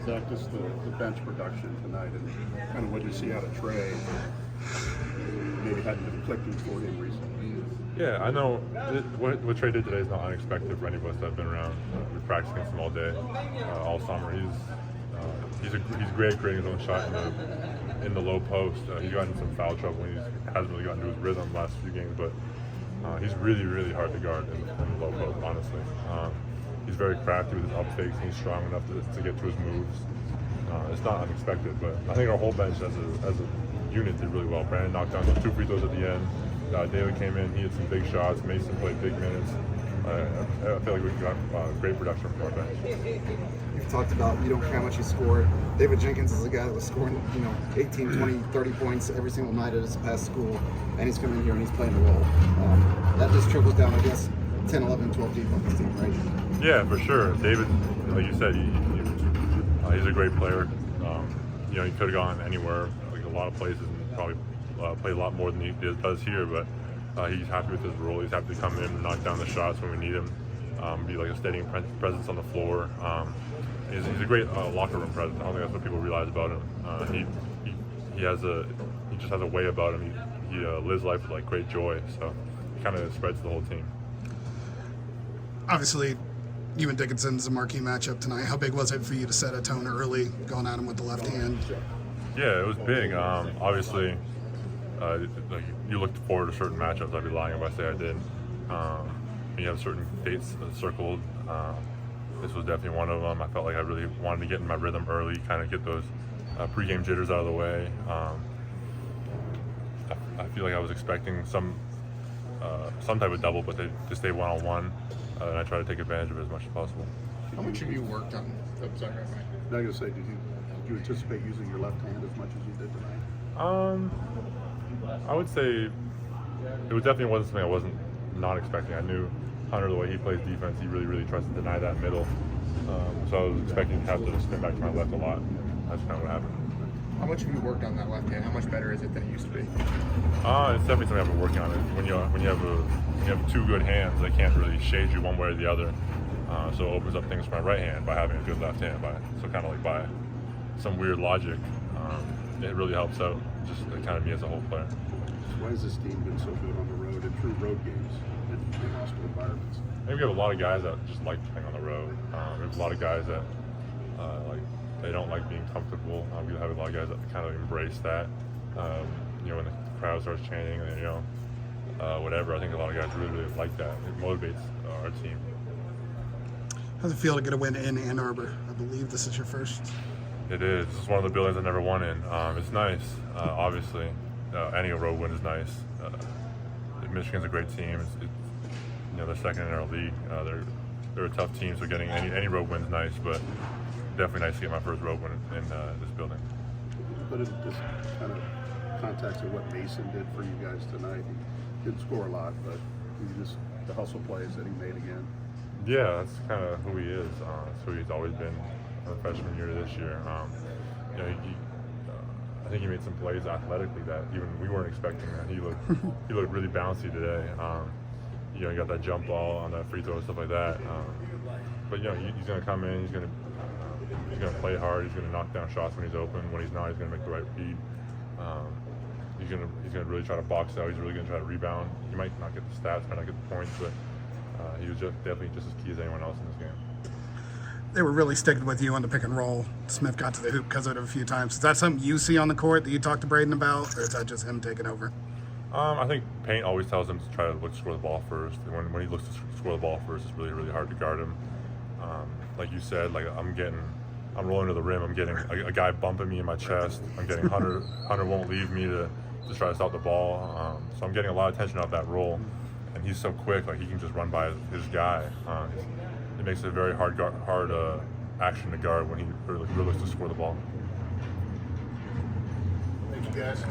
Zach, just the bench production tonight and kind of what you see out of Trey, maybe hadn't been clicking for him recently. Yeah, I know what Trey did today is not unexpected for any of us that have been around. We've practiced against him all day, all summer. He's great at creating his own shot in the low post. He's gotten in some foul trouble and he hasn't really gotten to his rhythm the last few games, but he's really, really hard to guard in the low post, honestly. He's very crafty with his up fakes. He's strong enough to get to his moves. It's not unexpected, but I think our whole bench as a unit did really well. Brandon knocked down 2 free throws at the end. David came in, he had some big shots. Mason played big minutes. I feel like we got great production from our bench. You've talked about you don't care how much you score. David Jenkins is a guy that was scoring 18, 20, 30 points every single night at his past school, and he's coming in here and he's playing a role. That just trickles down, I guess, 10, 11, 12 deep on this team, right? Yeah, for sure. David, like you said, he's a great player. He could have gone anywhere, like a lot of places, and probably played a lot more than he does here, but he's happy with his role. He's happy to come in and knock down the shots when we need him, be like a steadying presence on the floor. He's a great locker room presence. I don't think that's what people realize about him. He just has a way about him. He lives life with like great joy, so it kind of spreads to the whole team. Obviously, you and Dickinson's a marquee matchup tonight. How big was it for you to set a tone early, going at him with the left hand? Yeah, it was big. Obviously, like you looked forward to certain matchups. I'd be lying if I say I did. You have certain dates circled. This was definitely one of them. I felt like I really wanted to get in my rhythm early, kind of get those pregame jitters out of the way. I feel like I was expecting some type of double, but to stay one-on-one, and I try to take advantage of it as much as possible. How much have you worked on? Now I'm going to say, did you anticipate using your left hand as much as you did tonight? I would say it definitely wasn't something I wasn't not expecting. I knew Hunter, the way he plays defense, he really, really tries to deny that middle. So I was expecting to have to spin back to my left a lot. That's kind of what happened. How much have you worked on that left hand? How much better is it than it used to be? It's definitely something I've been working on. When you have two good hands, they can't really shade you one way or the other. So it opens up things for my right hand by having a good left hand. So kind of like by some weird logic, it really helps out just kind of me as a whole player. Why has this team been so good on the road and through road games in hostile environments? I think we have a lot of guys that just like playing on the road. We have a lot of guys that they don't like being comfortable. We have a lot of guys that kind of embrace that. When the crowd starts chanting, whatever. I think a lot of guys really, really like that. It motivates our team. How's it feel to get a win in Ann Arbor? I believe this is your first. It is. This is one of the buildings I've never won in. It's nice. Obviously, any road win is nice. Michigan's a great team. They're second in our league. They're a tough team, so getting any road win is nice, but definitely nice to get my first road win in this building. Put it in this kind of context of what Mason did for you guys tonight. He didn't score a lot, but the hustle plays that he made again. Yeah, that's kind of who he is. That's who he's always been from freshman year to this year. I think he made some plays athletically that even we weren't expecting. He looked really bouncy today. He got that jump ball on that free throw and stuff like that. But he's going to come in. He's going to play hard. He's going to knock down shots when he's open. When he's not, he's going to make the right read. He's going to really try to box out. He's really going to try to rebound. He might not get the stats, might not get the points, but he was definitely just as key as anyone else in this game. They were really sticking with you on the pick and roll. Smith got to the hoop because of it a few times. Is that something you see on the court that you talk to Braden about, or is that just him taking over? I think Paint always tells him to try to score the ball first. When he looks to score the ball first, it's really, really hard to guard him. Like you said, I'm rolling to the rim. I'm getting a guy bumping me in my chest. I'm getting Hunter. Hunter won't leave me to try to stop the ball. So I'm getting a lot of attention off that roll. And he's so quick, he can just run by his guy. It makes it a very hard action to guard when he really looks to score the ball. Thank you, guys.